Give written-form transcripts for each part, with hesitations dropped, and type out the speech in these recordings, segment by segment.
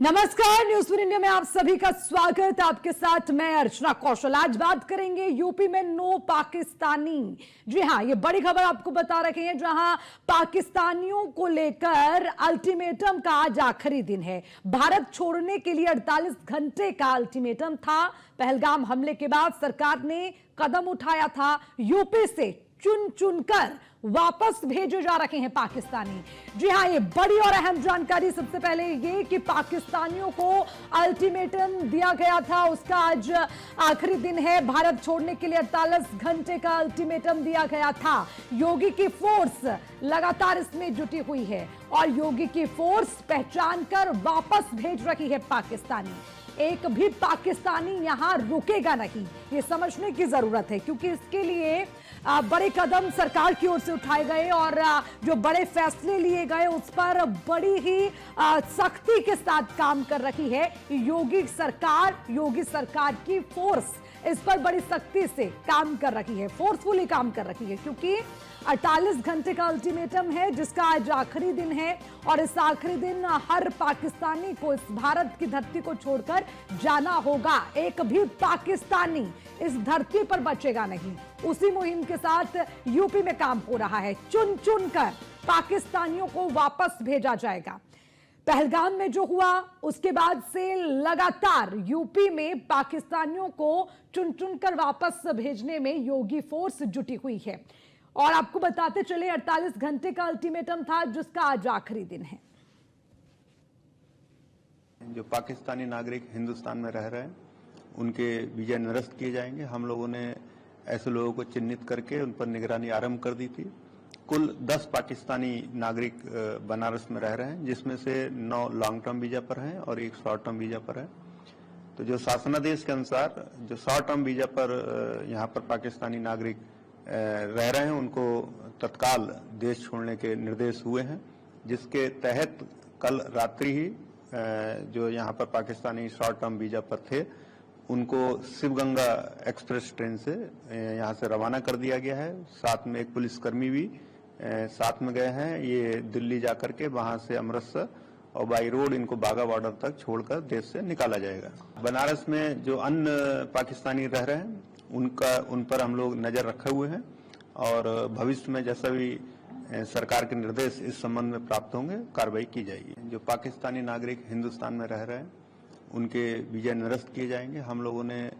नमस्कार, news for India में आप सभी का स्वागत। आपके साथ मैं अर्चना कौशल। आज बात करेंगे यूपी में नो पाकिस्तानी। जी हां, ये बड़ी खबर आपको बता रहे हैं, जहां पाकिस्तानियों को लेकर अल्टीमेटम का आज आखिरी दिन है। भारत छोड़ने के लिए 48 घंटे का अल्टीमेटम था। पहलगाम हमले के बाद सरकार ने कदम उठाया था। यूपी से चुन चुनकर वापस भेजे जा रहे हैं पाकिस्तानी। जी हां, ये बड़ी और अहम जानकारी। सबसे पहले ये कि पाकिस्तानियों को अल्टीमेटम दिया गया था, उसका आज आखिरी दिन है। भारत छोड़ने के लिए 48 घंटे का अल्टीमेटम दिया गया था। योगी की फोर्स लगातार इसमें जुटी हुई है और योगी की फोर्स पहचान कर वापस भेज रही है पाकिस्तानी। एक भी पाकिस्तानी यहां रुकेगा नहीं, ये समझने की जरूरत है, क्योंकि इसके लिए बड़े कदम सरकार की ओर से उठाए गए और जो बड़े फैसले लिए गए उस पर बड़ी ही सख्ती के साथ काम कर रही है योगी सरकार की फोर्स। इस पर बड़ी सख्ती से काम कर रही है, फोर्सफुली काम कर रही है, क्योंकि 48 घंटे का अल्टीमेटम है जिसका आज आखिरी दिन है और इस आखिरी दिन हर पाकिस्तानी को इस भारत की धरती को छोड़कर जाना होगा। एक भी पाकिस्तानी इस धरती पर बचेगा नहीं। उसी मुहिम के साथ यूपी में काम हो रहा है। चुन चुन कर पाकिस्तानियों को वापस भेजा जाएगा। पहलगाम में जो हुआ उसके बाद से लगातार यूपी में पाकिस्तानियों को चुन चुन कर वापस भेजने में योगी फोर्स जुटी हुई है। और आपको बताते चले 48 घंटे का अल्टीमेटम था जिसका आज आखिरी दिन है। जो पाकिस्तानी नागरिक हिंदुस्तान में रह रहे हैं उनके वीजा निरस्त किए जाएंगे। हम लोगों ने ऐसे लोगों को चिन्हित करके उन पर निगरानी आरंभ कर दी थी। कुल 10 पाकिस्तानी नागरिक बनारस में रह रहे हैं, जिसमें से 9 लॉन्ग टर्म वीजा पर हैं और 1 शॉर्ट टर्म वीजा पर है। तो जो शासनादेश के अनुसार जो शॉर्ट टर्म वीजा पर यहाँ पर पाकिस्तानी नागरिक रह रहे हैं उनको तत्काल देश छोड़ने के निर्देश हुए हैं, जिसके तहत कल रात्रि ही जो यहाँ पर पाकिस्तानी शॉर्ट टर्म वीजा पर थे उनको शिवगंगा एक्सप्रेस ट्रेन से यहाँ से रवाना कर दिया गया है। साथ में एक पुलिसकर्मी भी साथ में गए हैं। ये दिल्ली जाकर के वहां से अमृतसर और बाई रोड इनको बाघा बॉर्डर तक छोड़कर देश से निकाला जाएगा। बनारस में जो अन्य पाकिस्तानी रह रहे हैं उन पर हम लोग नजर रखे हुए हैं और भविष्य में जैसा भी सरकार के निर्देश इस संबंध में प्राप्त होंगे कार्रवाई की जाएगी। जो पाकिस्तानी नागरिक हिंदुस्तान में रह रहे हैं उनके वीजा निरस्त किए जाएंगे। हम लोगों ने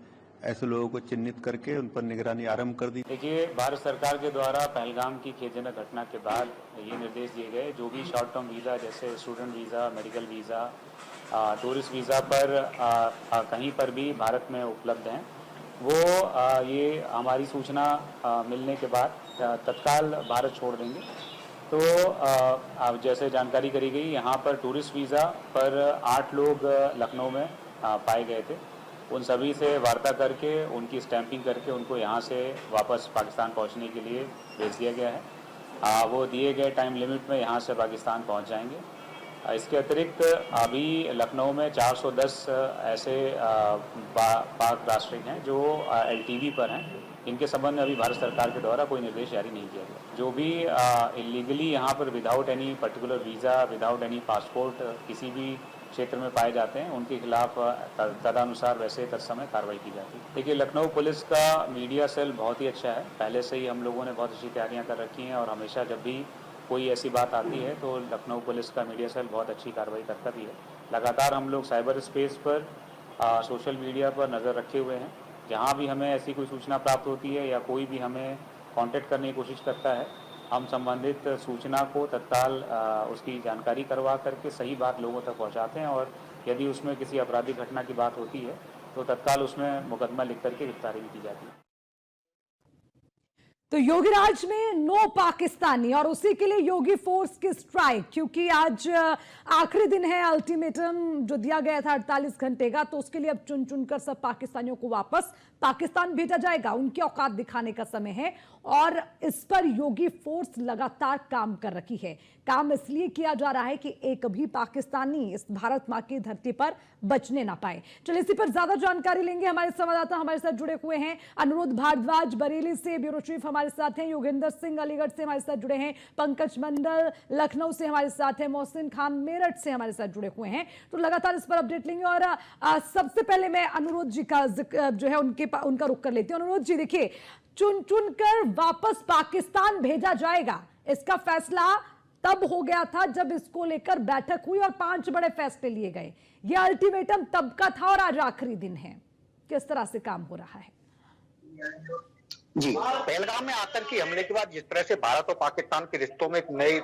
ऐसे लोगों को चिन्हित करके उन पर निगरानी आरंभ कर दी। देखिए, भारत सरकार के द्वारा पहलगाम की खेदजनक घटना के बाद ये निर्देश दिए गए, जो भी शॉर्ट टर्म वीज़ा जैसे student visa, medical visa, tourist visa पर कहीं पर भी भारत में उपलब्ध हैं, वो ये हमारी सूचना मिलने के बाद तत्काल भारत छोड़ देंगे। तो अब जैसे जानकारी करी गई, यहाँ पर टूरिस्ट वीज़ा पर 8 लोग लखनऊ में पाए गए थे। उन सभी से वार्ता करके उनकी स्टैंपिंग करके उनको यहाँ से वापस पाकिस्तान पहुँचने के लिए भेज दिया गया है। वो दिए गए टाइम लिमिट में यहाँ से पाकिस्तान पहुँच जाएंगे। इसके अतिरिक्त अभी लखनऊ में 410 ऐसे पाक नागरिक हैं जो LTV पर हैं। इनके संबंध में अभी भारत सरकार के द्वारा कोई निर्देश जारी नहीं किया गया। जो भी इलीगली यहाँ पर without any particular visa, without any passport किसी भी क्षेत्र में पाए जाते हैं, उनके खिलाफ तदनुसार वैसे तत्समय कार्रवाई की जाती है। देखिए, लखनऊ पुलिस का मीडिया सेल बहुत ही अच्छा है। पहले से ही हम लोगों ने बहुत अच्छी तैयारियां कर रखी हैं और हमेशा जब भी कोई ऐसी बात आती है तो लखनऊ पुलिस का मीडिया सेल बहुत अच्छी कार्रवाई करता भी है। लगातार हम लोग साइबर स्पेस पर, सोशल मीडिया पर नज़र रखे हुए हैं। जहाँ भी हमें ऐसी कोई सूचना प्राप्त होती है या कोई भी हमें कांटेक्ट करने की कोशिश करता है, हम संबंधित सूचना को तत्काल उसकी जानकारी करवा करके सही बात लोगों तक पहुंचाते हैं और यदि उसमें किसी आपराधिक घटना की बात होती है तो तत्काल उसमें मुकदमा लिख करके गिरफ्तारी भी की जाती है। तो योगी राज में नो पाकिस्तानी और उसी के लिए योगी फोर्स की स्ट्राइक, क्योंकि आज आखिरी दिन है। अल्टीमेटम जो दिया गया था 48 घंटे का, तो उसके लिए अब चुन चुनकर सब पाकिस्तानियों को वापस पाकिस्तान भेजा जाएगा। उनकी औकात दिखाने का समय है और इस पर योगी फोर्स लगातार काम कर रही है। काम इसलिए किया जा रहा है कि एक भी पाकिस्तानी इस भारत मां की धरती पर बचने ना पाए। चलिए इसी पर ज्यादा जानकारी लेंगे। हमारे संवाददाता हमारे साथ जुड़े हुए हैं। अनुरोध भारद्वाज बरेली से ब्यूरो चीफ हमारे साथ हैं, योगेंद्र सिंह अलीगढ़ से हमारे साथ जुड़े हैं, पंकज मंडल लखनऊ से हमारे साथ हैं, मोहसिन खान मेरठ से हमारे साथ जुड़े हुए हैं। तो लगातार इस पर अपडेट लेंगे और सबसे पहले मैं अनुरोध जी का जो है उनका रुख कर लेती हूँ। अनुरोध जी, देखिए, चुन चुन कर वापस पाकिस्तान भेजा जाएगा, इसका फैसला तब हो गया था जब इसको लेकर बैठक हुई और 5 बड़े फैसले लिए गए। यह अल्टीमेटम तब का था और आज आखिरी दिन है। किस तरह से काम हो रहा है? जी, पहलगाम में आतंकी हमले के बाद जिस तरह से भारत और पाकिस्तान के रिश्तों में एक नई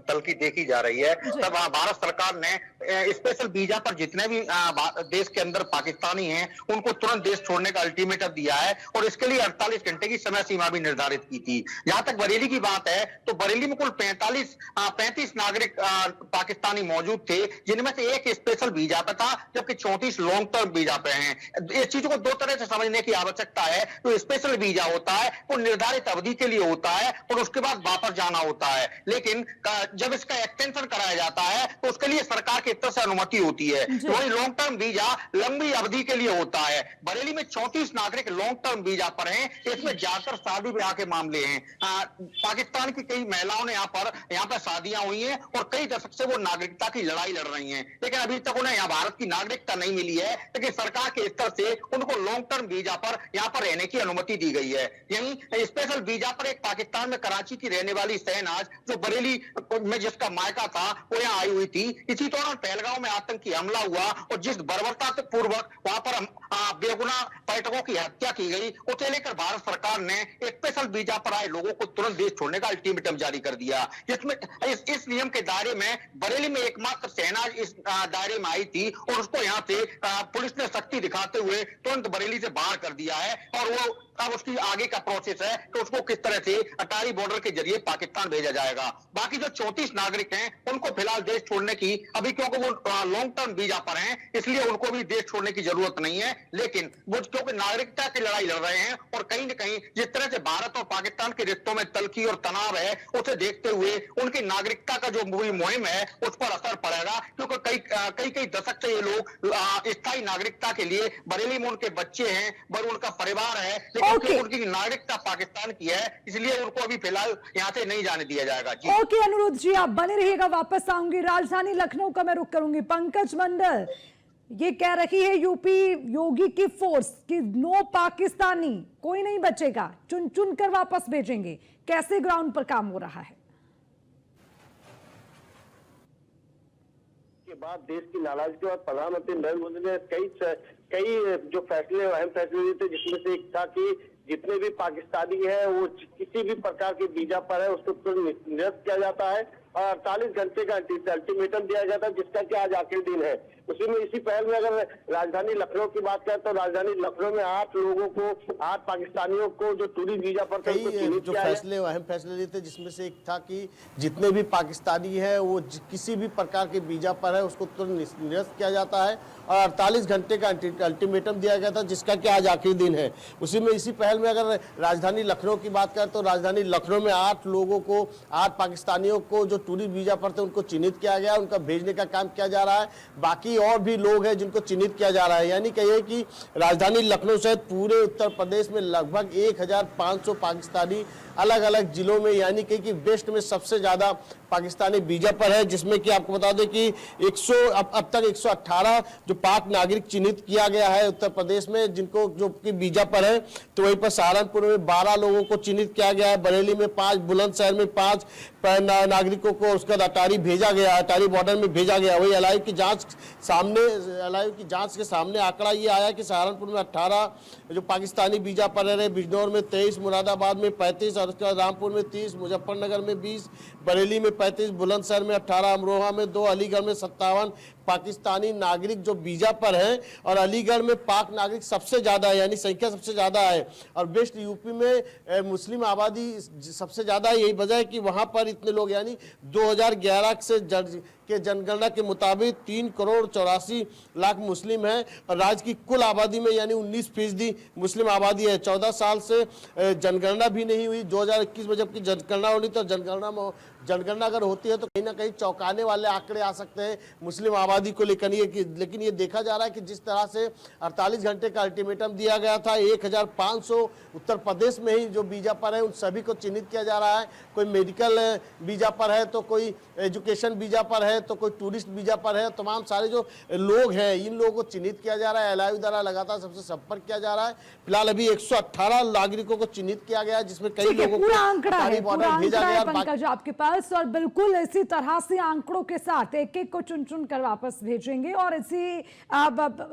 तलखी देखी जा रही है, तब भारत सरकार ने स्पेशल वीजा पर जितने भी देश के अंदर पाकिस्तानी हैं उनको तुरंत देश छोड़ने का अल्टीमेटम दिया है और इसके लिए 48 घंटे की समय सीमा भी निर्धारित की थी। जहां तक बरेली की बात है तो बरेली में कुल 35 नागरिक पाकिस्तानी मौजूद थे, जिनमें से एक स्पेशल वीजा पे था जबकि 34 लॉन्ग टर्म वीजा पे हैं। इस चीज को दो तरह से समझने की आवश्यकता है। तो स्पेशल वीजा होता है वो निर्धारित अवधि के लिए होता है और उसके बाद वापस जाना होता है, लेकिन जब इसका एक्सटेंशन कराया जाता है तो उसके लिए सरकार की तरफ से अनुमति होती है। वही लॉन्ग टर्म वीजा लंबी अवधि के लिए होता है। बरेली में 34 नागरिक लॉन्ग टर्म वीजा पर हैं, इसमें ज्यादातर शादी ब्याह के मामले हैं। पाकिस्तान की कई महिलाओं ने यहाँ पर शादियां हुई हैं और कई दशक से वो नागरिकता की लड़ाई लड़ रही हैं, लेकिन अभी तक उन्हें यहाँ भारत की नागरिकता नहीं मिली है। लेकिन सरकार के स्तर से उनको लॉन्ग टर्म वीजा पर यहाँ पर रहने की अनुमति दी गई है। यही स्पेशल वीजा पर एक पाकिस्तान में कराची की रहने वाली शहनाज, जो बरेली में जिसका मायका था, वो यहाँ आई हुई थी। इसी दौरान पहलगाम में आतंकी हमला हुआ और जिस बर्बरता पूर्वक वहां पर बेगुनाह पर्यटकों की हत्या की गई, उसे लेकर भारत सरकार ने स्पेशल वीजा पर आए लोगों को तुरंत देश छोड़ने का अल्टीमेटम जारी कर दिया। जिसमें इस नियम के दायरे में बरेली में एकमात्र शहनाज इस दायरे में आई थी और उसको यहाँ से पुलिस ने सख्ती दिखाते हुए तुरंत बरेली से बाहर कर दिया है। और वो अब उसकी आगे का प्रोसेस है कि उसको किस तरह से अटारी बॉर्डर के जरिए पाकिस्तान भेजा जाएगा। बाकी जो 34 नागरिक हैं उनको फिलहाल देश छोड़ने की अभी, क्योंकि वो लॉन्ग टर्म वीजा पर हैं, इसलिए उनको भी देश छोड़ने की जरूरत नहीं है। लेकिन वो क्योंकि नागरिकता की लड़ाई लड़ रहे हैं और कहीं न कहीं जिस तरह से भारत और पाकिस्तान के रिश्तों में तलखी और तनाव है, उसे देखते हुए उनकी नागरिकता का जो मुहिम है उस पर असर पड़ेगा। क्योंकि कई दशक से ये लोग स्थायी नागरिकता के लिए, बरेली में उनके बच्चे हैं, उनका परिवार है, लेकिन उनकी नागरिकता पाकिस्तान की है, इसलिए उनको अभी फिलहाल यहाँ से नहीं जाने दिया जाएगा। जी ओके अनुरोध जी, आप बने रहिएगा, वापस आऊंगी। राजधानी लखनऊ का मैं रुख करूंगी। पंकज मंडल, ये कह रही है यूपी योगी की फोर्स कि नो पाकिस्तानी, कोई नहीं बचेगा, चुन चुन कर वापस भेजेंगे। कैसे ग्राउंड पर काम हो रहा है? के बाद देश की नाराजगी और प्रधानमंत्री नरेंद्र मोदी ने कई जो फैसले, अहम फैसले लिए थे, जिसमें से एक था कि जितने भी पाकिस्तानी है वो किसी भी प्रकार के वीजा पर है उसको तुरंत निरस्त किया जाता है और 48 घंटे का अल्टीमेटम दिया जाता है, जिसका कि आज आखिरी दिन है। उसी में इसी पहल में अगर राजधानी लखनऊ की बात करें तो राजधानी लखनऊ में 8 लोगों को, 8 पाकिस्तानियों को जो टूरिस्ट वीजा पर थे जो फैसले, अहम फैसले लिए थे, जिसमें से एक था कि जितने भी पाकिस्तानी है वो किसी भी प्रकार के वीजा पर है उसको तुरंत निरस्त किया जाता है और 48 घंटे का अल्टीमेटम दिया गया था, जिसका कि आज आखिरी दिन है। उसी में इसी पहल में अगर राजधानी लखनऊ की बात करें तो राजधानी लखनऊ में 8 लोगों को, 8 पाकिस्तानियों को जो टूरिस्ट वीजा पर थे उनको चिन्हित किया गया, उनका भेजने का काम किया जा रहा है। बाकी और भी लोग हैं जिनको चिन्हित किया जा रहा है। यानी कहिए कि राजधानी लखनऊ सहित पूरे उत्तर प्रदेश में लगभग 1500 पाकिस्तानी अलग अलग जिलों में, यानी कि वेस्ट में सबसे ज्यादा पाकिस्तानी वीजा पर है, जिसमें कि आपको बता दें कि अब तक 118 जो पाक नागरिक चिन्हित किया गया है उत्तर प्रदेश में, जिनको जो कि वीजा पर है। तो वहीं पर सहारनपुर में 12 लोगों को चिन्हित किया गया है, बरेली में 5, बुलंदशहर में 5 नागरिकों को उसका अटारी भेजा गया, अटारी बॉर्डर में भेजा गया। वही एलआईयू की जांच के सामने आंकड़ा ये आया कि सहारनपुर में 18 जो पाकिस्तानी वीजा पर रहे, बिजनौर में 23, मुरादाबाद में 35 और उसके बाद रामपुर में 30, मुजफ्फरनगर में 20, बरेली में 35, बुलंदशहर में 18, अमरोहा में 2, अलीगढ़ में 57, पाकिस्तानी नागरिक जो वीजा पर हैं, और अलीगढ़ में पाक नागरिक सबसे ज्यादा है, यानी संख्या सबसे ज्यादा है। और वेस्ट यूपी में मुस्लिम आबादी सबसे ज्यादा है। यही वजह है कि वहां पर इतने लोग, यानी 2011 के जनगणना के मुताबिक 3,84,00,000 मुस्लिम हैं, और राज्य की कुल आबादी में यानी 19% मुस्लिम आबादी है। 14 साल से जनगणना भी नहीं हुई 2021 में, जबकि जनगणना होनी तो जनगणना अगर होती है तो कहीं ना कहीं चौंकाने वाले आंकड़े आ सकते हैं मुस्लिम आबादी को लेकर। लेकिन ये देखा जा रहा है कि जिस तरह से 48 घंटे का अल्टीमेटम दिया गया था, 1500 उत्तर प्रदेश में ही जो वीजा पर है उन सभी को चिन्हित किया जा रहा है। कोई मेडिकल वीजा पर है, तो कोई एजुकेशन वीजा पर है, तो कोई टूरिस्ट वीजा पर है। तमाम सारे जो लोग हैं इन लोगों को चिन्हित किया जा रहा है। एलआईयू द्वारा लगातार सबसे संपर्क किया जा रहा है। फिलहाल अभी 118 नागरिकों को चिन्हित किया गया है, जिसमें कई लोगों पूरा आंकड़ा है, भेजा गया पंकज आपके पास, और बिल्कुल इसी तरह से आंकड़ों के साथ एक एक को चुन चुन कर वापस भेजेंगे, और इसी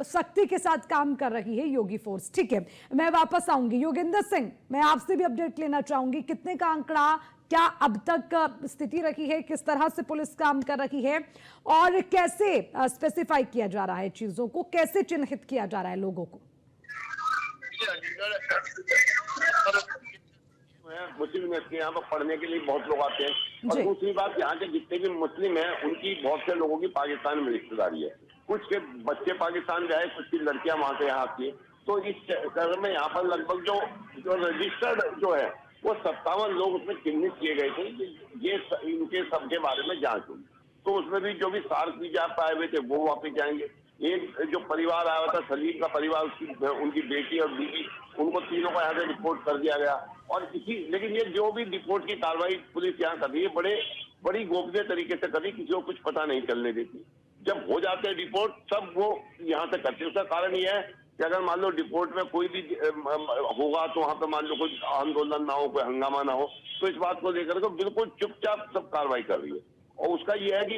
सख्ती के साथ काम कर रही है योगी फोर्स। ठीक है, मैं वापस आऊंगी। योगेंद्र सिंह, मैं आपसे भी अपडेट लेना चाहूंगी, कितने का आंकड़ा, क्या अब तक स्थिति रखी है, किस तरह से पुलिस काम कर रही है, और कैसे स्पेसिफाई किया जा रहा है चीजों को, कैसे चिन्हित किया जा रहा है लोगों को? मुस्लिम यूनिवर्सिटी यहाँ पर पढ़ने के लिए बहुत लोग आते हैं, और दूसरी बात यहाँ के जितने भी मुस्लिम हैं उनकी बहुत से लोगों की पाकिस्तान में रिश्तेदारी है। कुछ के बच्चे पाकिस्तान गए, कुछ की लड़कियां वहां से यहाँ आती है। तो इस चक्कर में यहाँ पर लगभग जो रजिस्टर्ड जो है वो 57 लोग उसमें चिन्हित किए गए थे। ये इनके सबके बारे में जांच हुई, तो उसमें भी जो भी सार्क वीजा पाए हुए थे वो वापस जाएंगे। एक जो परिवार आया था सलीम का परिवार, उनकी बेटी और बीवी, उनको तीनों को यहाँ से रिपोर्ट कर दिया गया। और लेकिन ये जो भी रिपोर्ट की कार्रवाई पुलिस यहाँ कर रही है बड़ी गोपनीय तरीके से कर रही, किसी को कुछ पता नहीं चलने देती। जब हो जाते हैं रिपोर्ट सब वो यहाँ से करते हैं। उसका कारण ये है कि अगर मान लो रिपोर्ट में कोई भी होगा तो वहाँ पे मान लो कोई आंदोलन ना हो, कोई हंगामा ना हो, तो इस बात को लेकर के बिल्कुल चुपचाप सब कार्रवाई कर रही है। और उसका ये है कि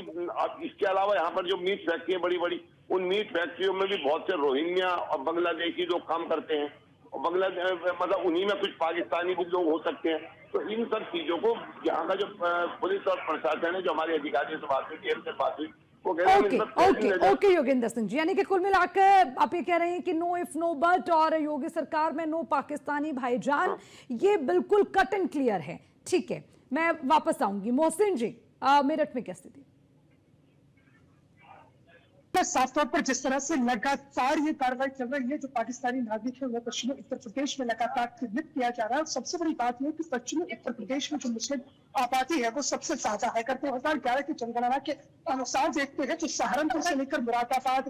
इसके अलावा यहाँ पर जो मीट फैक्ट्री है बड़ी बड़ी, उन मीट फैक्ट्रियों में भी बहुत से रोहिंग्या और बांग्लादेशी लोग काम करते हैं, और मतलब उन्हीं में कुछ पाकिस्तानी भी लोग हो सकते हैं। तो इन सब चीजों को यहाँ का जो पुलिस और प्रशासन है, जो हमारे अधिकारियों से बात हुई, से बात हुई, ओके योगेंद्र सिंह जी, यानी कि कुल मिलाकर आप ये कह रहे हैं कि नो इफ नो बट, और योगी सरकार में नो पाकिस्तानी भाईजान, ये बिल्कुल कट एंड क्लियर है। ठीक है, मैं वापस आऊंगी। मोहसिन जी, मेरठ में क्या स्थिति? साफ तौर पर जिस तरह से लगातार ये कार्रवाई चल रही है, जो पाकिस्तानी नागरिक है वो पश्चिमी उत्तर प्रदेश में लगातार चिन्हित किया जा रहा है। सबसे बड़ी बात यह कि पश्चिमी उत्तर प्रदेश में जो मुस्लिम आबादी है वो सबसे ज्यादा है। अगर 2011 की जनगणना के अनुसार देखते हैं तो सहारनपुर से लेकर मुरादाबाद,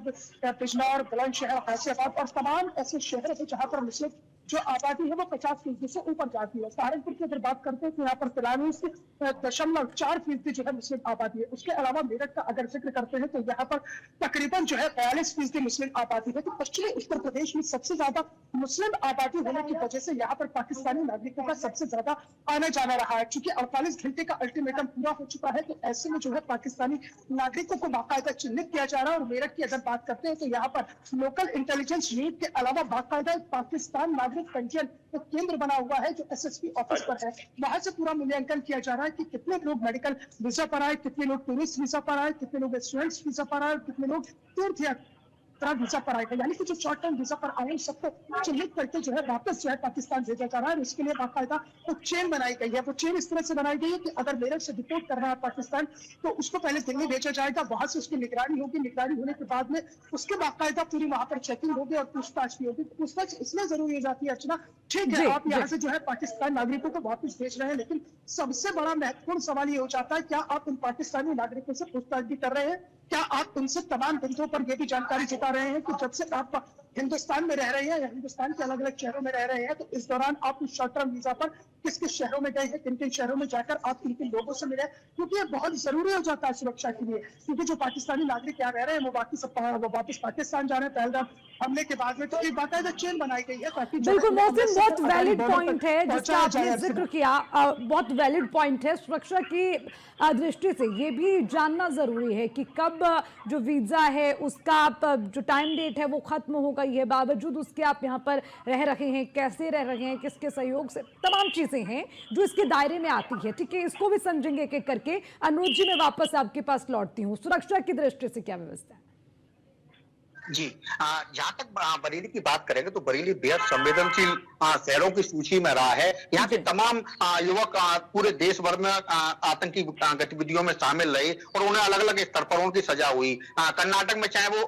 बिजनौर, बुलंदशहर, गाजियाबाद और तमाम ऐसे शहर है जहाँ पर मुस्लिम जो आबादी है वो 50% से ऊपर जाती है। सहारनपुर की अगर बात करते हैं तो यहाँ पर 43.4% जो है मुस्लिम आबादी है। उसके अलावा मेरठ का अगर जिक्र करते हैं तो यहाँ पर तकरीबन जो है 42% मुस्लिम आबादी है। तो पश्चिमी उत्तर प्रदेश में सबसे ज्यादा मुस्लिम आबादी होने की वजह से यहाँ पर पाकिस्तानी नागरिकों का सबसे ज्यादा आना जाना रहा है। क्योंकि 48 घंटे का अल्टीमेटम पूरा हो चुका है, तो ऐसे में जो है पाकिस्तानी नागरिकों को बाकायदा चिन्हित किया जा रहा है। और मेरठ की अगर बात करते हैं तो यहाँ पर लोकल इंटेलिजेंस यूनिट के अलावा बाकायदा पाकिस्तान नागरिक पंजीयन केंद्र बना हुआ है जो एसएसपी ऑफिस पर है। वहां से पूरा मूल्यांकन किया जा रहा है कि कितने लोग मेडिकल वीजा पर आए, कितने लोग टूरिस्ट वीजा पर आए, कितने लोग स्टूडेंट्स वीजा पर आए, कितने लोग तीर्थ यात्रा वीजा पर आए हैं। यानी कि जो शॉर्ट टर्म वीजा पर आए सबको चिन्हित करके जो है वापस जो है पाकिस्तान भेजा जा रहा है। इसके लिए बाकायदा वो चेन बनाई गई है। वो चेन इस तरह से बनाई गई है कि अगर मेरठ से रिपोर्ट कर रहा है पाकिस्तान तो उसको पहले दिल्ली भेजा जाएगा, वहां से उसकी निगरानी होगी। निगरानी होने के बाद में उसके बाकायदा पूरी वहां पर चेकिंग होगी और पूछताछ भी होगी। पूछताछ इसलिए जरूरी हो जाती है अर्चना, ठीक है आप यहाँ से जो है पाकिस्तान नागरिकों को वापस भेज रहे हैं, लेकिन सबसे बड़ा महत्वपूर्ण सवाल ये हो जाता है क्या आप उन पाकिस्तानी नागरिकों से पूछताछ भी कर रहे हैं? क्या आप उनसे तमाम बिंदुओं पर यह भी जानकारी जुटा रहे हैं कि जब से आप हिंदुस्तान में रह रहे हैं या हिंदुस्तान के अलग अलग शहरों में रह रहे हैं तो इस दौरान आप उस शॉर्ट टर्म वीजा पर किस किस शहरों में गए हैं, किन किन शहरों में जाकर आप किन किन लोगों से मिले, क्योंकि ये बहुत जरूरी हो जाता है सुरक्षा के लिए। क्योंकि जो पाकिस्तानी नागरिक यहाँ रह रहे हैं वो वापस पाकिस्तान जा रहे हैं पहलगाम हमले के बाद में। तो एक बाकायदा चेन बनाई गई है ताकि बिल्कुल मोहसिन, बहुत वैलिड पॉइंट है जिसका आपने जिक्र किया, बहुत वैलिड पॉइंट है। सुरक्षा की दृष्टि से ये भी जानना जरूरी है कि कब जो वीजा है उसका जो टाइम डेट है वो खत्म हो गई है, बावजूद उसके आप यहाँ पर रह रहे हैं, कैसे रह रहे हैं, किसके सहयोग से, तमाम चीजें हैं जो इसके दायरे में आती है। ठीक है, इसको भी समझेंगे एक एक करके। अनुज जी, मैं वापस आपके पास लौटती हूँ। सुरक्षा की दृष्टि से क्या व्यवस्था है? जी, जहाँ तक बरेली की बात करेंगे तो बरेली बेहद संवेदनशील शहरों की सूची में रहा है। यहाँ के तमाम युवक पूरे देश भर में आतंकी गतिविधियों में शामिल रहे और उन्हें अलग अलग स्तर पर उनकी सजा हुई। कर्नाटक में चाहे वो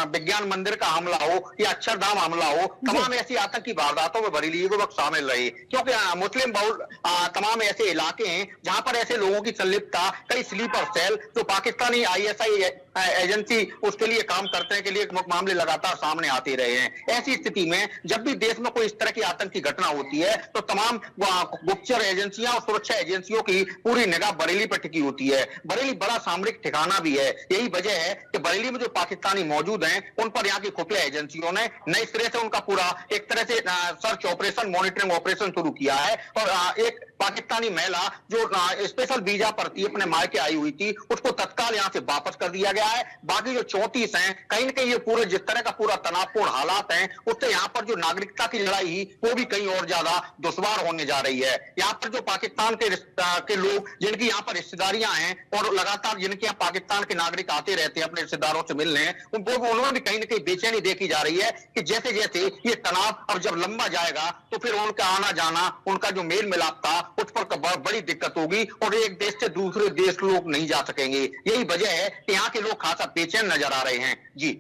विज्ञान मंदिर का हमला हो या अक्षरधाम हमला हो, तमाम ऐसी आतंकी वारदातों में बरेली युवक शामिल रहे, क्योंकि मुस्लिम बहुल तमाम ऐसे इलाके हैं जहां पर ऐसे लोगों की संलिप्तता, कई स्लीपर सेल जो पाकिस्तानी ISI एजेंसी उसके लिए काम करते हैं के लिए मामले लगातार सामने आते रहे हैं। ऐसी स्थिति में जब भी देश में कोई इस तरह की आतंकी घटना होती है तो तमाम गुप्तचर एजेंसियां और सुरक्षा एजेंसियों की पूरी निगाह बरेली पर टिकी होती है। बरेली बड़ा सामरिक ठिकाना भी है। यही वजह है कि बरेली में जो पाकिस्तानी मौजूद हैं उन पर यहाँ की खुफिया एजेंसियों ने नए सिरे से उनका पूरा एक तरह से सर्च ऑपरेशन, मॉनिटरिंग ऑपरेशन शुरू किया है और एक पाकिस्तानी महिला जो स्पेशल वीजा पर थी, अपने मायके आई हुई थी, उसको तत्काल यहाँ से वापस कर दिया गया है। बाकी जो 34 हैं, कहीं न कहीं ये पूरे जिस तरह का पूरा तनावपूर्ण हालात हैं, उससे यहाँ पर जो नागरिकता की लड़ाई वो भी कहीं और ज्यादा दुश्वार होने जा रही है। यहाँ पर जो पाकिस्तान के लोग जिनकी यहाँ पर रिश्तेदारियां हैं और लगातार जिनके यहाँ पाकिस्तान के नागरिक आते रहते हैं अपने रिश्तेदारों से मिलने, उन्होंने भी कहीं न कहीं बेचैनी देखी जा रही है कि जैसे जैसे ये तनाव अब जब लंबा जाएगा तो फिर उनका आना जाना, उनका जो मेल मिलाप था उस पर बड़ी दिक्कत होगी और एक देश से दूसरे देश लोग नहीं जा सकेंगे। यही वजह है कि यहाँ के लोग खासा बेचैन नजर आ रहे हैं। जी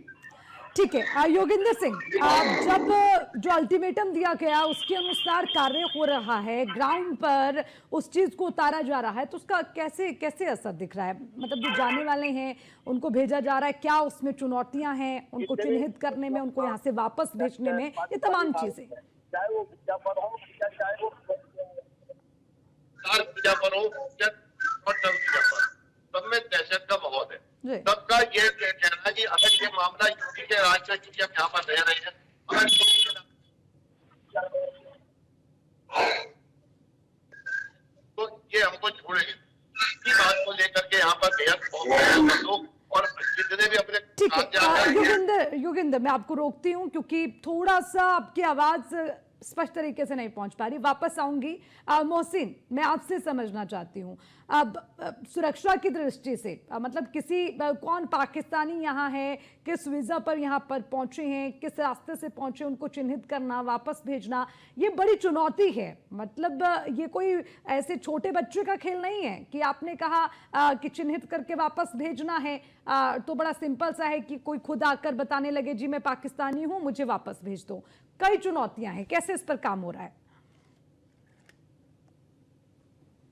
ठीक है, योगेंद्र सिंह, जब जो अल्टीमेटम दिया गया उसके अनुसार कार्य हो रहा है, ग्राउंड पर उस चीज को उतारा जा रहा है, तो उसका कैसे कैसे असर दिख रहा है? मतलब जो जाने वाले हैं उनको भेजा जा रहा है, क्या उसमें चुनौतियां हैं उनको चिन्हित करने में, उनको यहाँ से वापस भेजने में, ये तमाम चीजें? चाहे वो विज्ञापन हो या चाहे वो सब में दहशत का माहौल है। सबका ये कहना है कि अगर ये मामला यूपी के राज्य क्योंकि हम यहाँ पर रह रहे हैं, अगर तो ये हमको छोड़ेंगे। इसी बात को लेकर के यहाँ पर बेहद लोग और जितने भी अपने ठीक है, योगेंद्र मैं आपको रोकती हूँ क्योंकि थोड़ा सा आपकी आवाज स्पष्ट तरीके से नहीं पहुंच पा रही, वापस आऊंगी। मोहसिन, मैं आपसे समझना चाहती हूं, अब सुरक्षा की दृष्टि से मतलब कौन पाकिस्तानी यहाँ है, किस वीजा पर यहाँ पर पहुंचे हैं, किस रास्ते से पहुंचे, उनको चिन्हित करना, वापस भेजना, ये बड़ी चुनौती है। मतलब ये कोई ऐसे छोटे बच्चे का खेल नहीं है कि आपने कहा कि चिन्हित करके वापस भेजना है तो बड़ा सिंपल सा है कि कोई खुद आकर बताने लगे जी मैं पाकिस्तानी हूं, मुझे वापस भेज दो। कई चुनौतियां हैं, कैसे इस पर काम हो रहा है?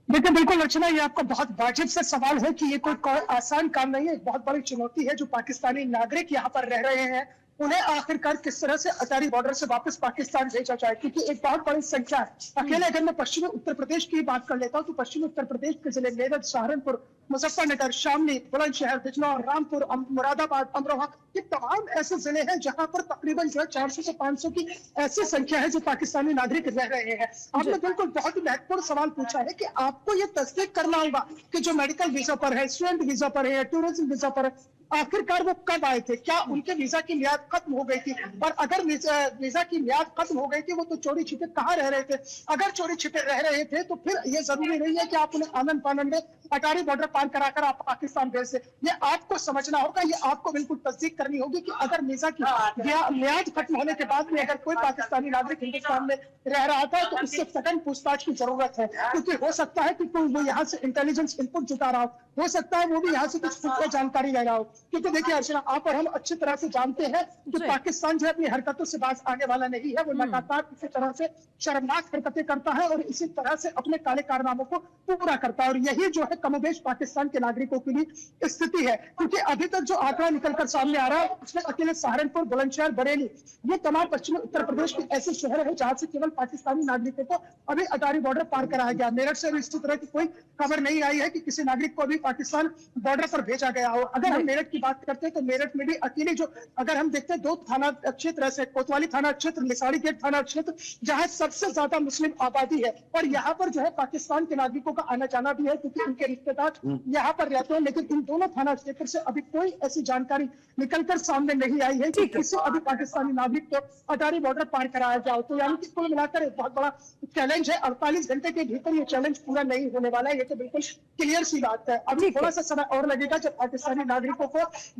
देखिए, बिल्कुल अर्चना, ये आपका बहुत वाजिब से सवाल है कि ये कोई आसान काम नहीं है। बहुत बड़ी चुनौती है जो पाकिस्तानी नागरिक यहाँ पर रह रहे हैं, उन्हें आखिरकार किस तरह से अटारी बॉर्डर से वापस पाकिस्तान भेजा जाए, क्योंकि एक बहुत बड़ी संख्या है। अकेले अगर मैं पश्चिमी उत्तर प्रदेश की बात कर लेता हूँ तो पश्चिमी उत्तर प्रदेश के जिले मेरठ, सहारनपुर, मुजफ्फरनगर, शामली, बुलंदशहर, बिजनौर, रामपुर, मुरादाबाद, अमरोहा, ये तमाम ऐसे जिले हैं जहां पर तकरीबन जो है 400 से 500 की ऐसी संख्या है जो पाकिस्तानी नागरिक रह रहे हैं। आपने बिल्कुल बहुत ही महत्वपूर्ण सवाल पूछा है कि आपको ये तस्दीक करना होगा कि जो मेडिकल वीजा पर है, स्टूडेंट वीजा पर है, टूरिज्म वीजा पर है, आखिरकार वो कब आए थे, क्या उनके वीजा की मियाद खत्म हो गई थी, और अगर वीजा की मियाद खत्म हो गई थी वो तो चोरी छिपे कहाँ रह रहे थे? अगर चोरी छिपे रह रहे थे तो फिर ये जरूरी नहीं है कि आप उन्हें आनंद फानंद में अटारी बॉर्डर पार कराकर आप पाकिस्तान भेज से। ये आपको समझना होगा, ये आपको बिल्कुल तस्दीक करनी होगी कि अगर वीजा की मियाद खत्म होने के बाद में अगर कोई पाकिस्तानी नागरिक हिंदुस्तान में रह रहा था तो उससे सघन पूछताछ की जरूरत है, क्योंकि हो सकता है कि कोई वो यहाँ से इंटेलिजेंस इनपुट जुटा रहा हो सकता है वो भी यहाँ से कुछ खुद को जानकारी ले रहा हो। क्योंकि देखिए अर्चना, आप और हम अच्छी तरह से जानते हैं कि पाकिस्तान जो है अपनी हरकतों से बाज आने वाला नहीं है। वो लगातार इसी तरह से शर्मनाक हरकतें करता है और इसी तरह से अपने काले कारनामों को पूरा करता है, और यही जो है कमोबेश पाकिस्तान के नागरिकों की भी स्थिति है। क्योंकि अभी तक जो आंकड़ा निकलकर सामने आ रहा है उसमें अकेले सहारनपुर, बुलंदशहर, बरेली, ये तमाम पश्चिमी उत्तर प्रदेश के ऐसे शहर है जहां से केवल पाकिस्तानी नागरिकों को अभी अटारी बॉर्डर पार कराया गया। मेरठ से भी इसी तरह की कोई खबर नहीं आई है कि किसी नागरिक को अभी पाकिस्तान बॉर्डर पर भेजा गया हो। अगर हम मेरठ की बात करते हैं तो मेरठ में भी अकेले जो अगर हम देखते हैं 2 थाना क्षेत्र ऐसे, कोतवाली थाना क्षेत्र, लिसाड़ी गेट थाना क्षेत्र, जहां सबसे ज्यादा मुस्लिम आबादी है, और यहाँ पर जो है पाकिस्तान के नागरिकों का आना जाना भी है क्योंकि उनके रिश्तेदार यहाँ पर रहते हैं। लेकिन इन दोनों थाना क्षेत्र से अभी कोई ऐसी जानकारी निकलकर सामने नहीं आई है कि किसी अभी पाकिस्तानी नागरिक को अटारी बॉर्डर पार कराया जाए। तो यानी कि कुल मिलाकर एक बहुत बड़ा चैलेंज है। 48 घंटे के भीतर ये चैलेंज पूरा नहीं होने वाला है, ये तो बिल्कुल क्लियर सी बात है। अभी ठीक है। थोड़ा सा समय और लगेगा जब पाकिस्तानी नागरिकों को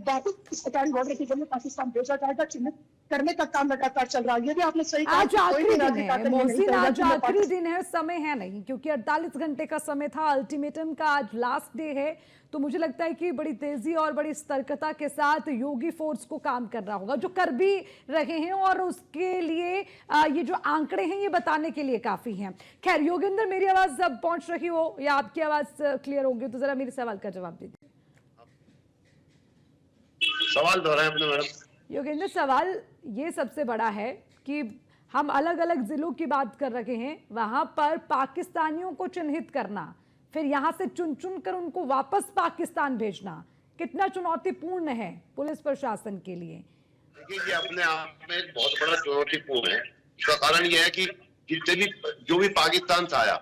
वापस इस अटारी बॉर्डर के जरिए पाकिस्तान भेजा जाएगा। चिन्हित करने का काम लगातार चल रहा है। ये भी आपने सही कहा आज कि कोई आखिरी भी दिन नागरिक है आकर ये नहीं मोहसिन, कहेगा आज कि मैं आखिरी दिन है, समय है नहीं, क्योंकि 48 घंटे का समय था अल्टीमेटम का, आज लास्ट डे है। तो मुझे लगता है कि बड़ी तेजी और बड़ी सतर्कता के साथ योगी फोर्स को काम करना होगा, जो कर भी रहे हैं, और उसके लिए ये जो आंकड़े हैं ये बताने के लिए काफी हैं। खैर योगेंद्र, मेरी आवाज अब पहुंच रही हो या आपकी आवाज क्लियर होगी तो जरा मेरे सवाल का जवाब दीजिए। सवाल दोहराएं अपने मैडम। योगेंद्र, सवाल ये सबसे बड़ा है कि हम अलग अलग जिलों की बात कर रहे हैं, वहां पर पाकिस्तानियों को चिन्हित करना, फिर यहां से चुन चुन कर उनको वापस पाकिस्तान भेजना कितना चुनौतीपूर्ण है पुलिस प्रशासन के लिए? देखिए, ये अपने आप में एक बहुत बड़ा चुनौतीपूर्ण है। इसका कारण यह है कि जितने भी जो भी पाकिस्तान से आया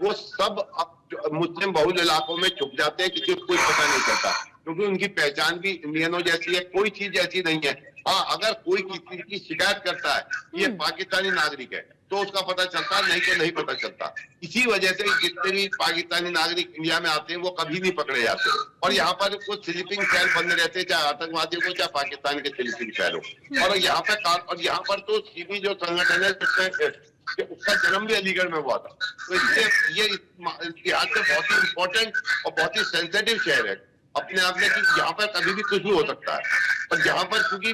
वो सब अब मुस्लिम बहुल इलाकों में छुप जाते हैं, किसी को कोई पता नहीं चलता, क्योंकि उनकी पहचान भी इंडियनों जैसी है, कोई चीज ऐसी नहीं है। हाँ, अगर कोई किसी की शिकायत करता है कि ये पाकिस्तानी नागरिक है तो उसका पता चलता है, नहीं तो नहीं पता चलता। इसी वजह से जितने भी पाकिस्तानी नागरिक इंडिया में आते हैं वो कभी नहीं पकड़े जाते, और यहाँ पर कुछ स्लीपिंग सेल बंद रहते हैं, चाहे आतंकवादियों को चाहे पाकिस्तान के स्लीपिंग सेल हो। और यहाँ पर तो सीबी जो संगठन है उसका जन्म भी अलीगढ़ में हुआ था, तो इसलिए ये इतिहास से बहुत ही इम्पोर्टेंट और बहुत ही सेंसिटिव शहर है अपने आप में, कि यहाँ पर कभी भी कुछ भी हो सकता है। और यहाँ पर क्योंकि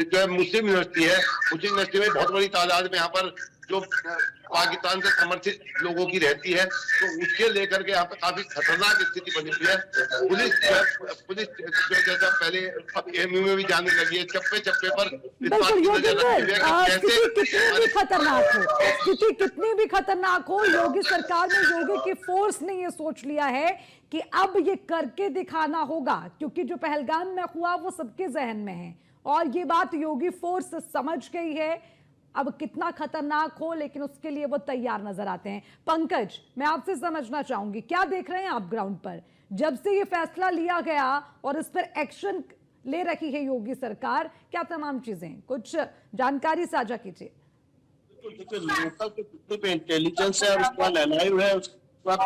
जो मुस्लिम यूनिवर्सिटी है, मुस्लिम यूनिवर्सिटी में बहुत बड़ी तादाद में यहाँ पर जो पाकिस्तान से समर्थित लोगों की रहती है, तो उसके लेकर के यहाँ पे काफी खतरनाक स्थिति बनी हुई है। पुलिस जो जैसा पहले एमयू में भी जाने लगी है, चप्पे चप्पे पर इस बात बिल्कुल की नजर रखी हुई है कि योगेंद्र, कितनी भी खतरनाक हो, स्थिति कितनी भी खतरनाक हो, योगी सरकार ने, योगी की फोर्स ने ये सोच लिया है कि अब ये करके दिखाना होगा, क्योंकि जो पहलगाम में हुआ वो सबके जहन में है और ये बात योगी फोर्स समझ गई है। अब कितना खतरनाक हो, लेकिन उसके लिए वो तैयार नजर आते हैं। पंकज, मैं आपसे समझना चाहूंगी, क्या देख रहे हैं आप ग्राउंड पर, जब से ये फैसला लिया गया और इस पर एक्शन ले रही है योगी सरकार, क्या तमाम चीजें, कुछ जानकारी साझा कीजिए। देखिए, लोकल के जितने भी इंटेलिजेंस है उसके बाद एनआईयू है, उसके बाद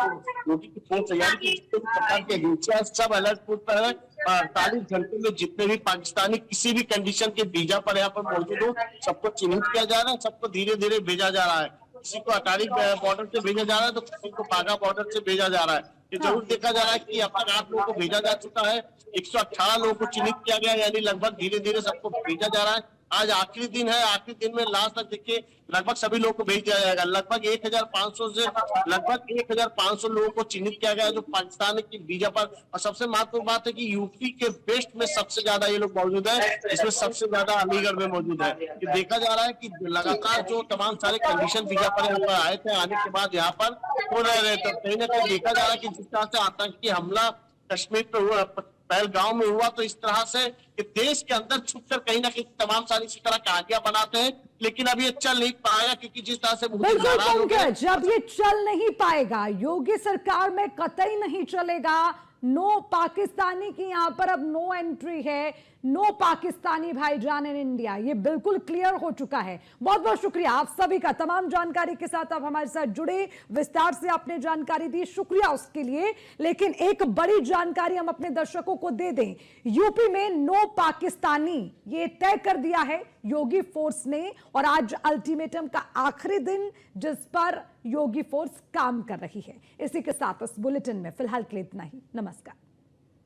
योगी की फोर्स तैयारी की, जितने भी प्रकार के एजेंसियां सब अलर्ट मोड पर है। 48 घंटे में जितने भी पाकिस्तानी किसी भी कंडीशन के वीजा पर यहाँ पर मौजूद हो, सबको चिन्हित किया जा रहा है, सबको धीरे धीरे भेजा जा रहा है। किसी को अटारी बॉर्डर से भेजा जा रहा है तो किसी को बाघा बॉर्डर से भेजा जा रहा है। ये जरूर देखा जा रहा है कि अब तक 8 लोगों को भेजा जा चुका है, 118 लोगों को चिन्हित किया गया, यानी लगभग धीरे धीरे सबको भेजा जा रहा है। आज आखिरी दिन है, आखिरी दिन में लास्ट तक देखिए लगभग सभी लोगों को भेज दिया जाएगा। लगभग 1500 लोगों को चिन्हित किया गया जो पाकिस्तान की वीजा पर। और सबसे महत्वपूर्ण बात है कि यूपी के वेस्ट में सबसे ज्यादा ये लोग मौजूद है, इसमें सबसे ज्यादा अलीगढ़ में मौजूद है। ये देखा जा रहा है कि लगातार जो तमाम सारे कंडीशन वीजा पर यहाँ पर आए थे, आने के बाद यहाँ पर हो रहे थे, कहीं ना कहीं देखा जा रहा है कि जिस तरह से आतंकी हमला कश्मीर पे हुआ, पहलगाम में हुआ, तो इस तरह से कि देश के अंदर छुपकर कहीं ना कहीं तमाम सारी इसी तरह कहानियां बनाते हैं, लेकिन अब ये चल नहीं पाएगा, क्योंकि जिस तरह से बिल्कुल पंकज, अब ये चल नहीं पाएगा, योगी सरकार में कतई नहीं चलेगा। नो पाकिस्तानी की यहां पर अब नो एंट्री है, नो पाकिस्तानी भाईजान इन इंडिया, ये बिल्कुल क्लियर हो चुका है। बहुत बहुत शुक्रिया आप सभी का, तमाम जानकारी के साथ आप हमारे साथ जुड़े, विस्तार से आपने जानकारी दी, शुक्रिया उसके लिए। लेकिन एक बड़ी जानकारी हम अपने दर्शकों को दे दें, यूपी में नो पाकिस्तानी ये तय कर दिया है योगी फोर्स ने, और आज अल्टीमेटम का आखिरी दिन जिस पर योगी फोर्स काम कर रही है। इसी के साथ इस बुलेटिन में फिलहाल के लिए इतना ही। नमस्कार।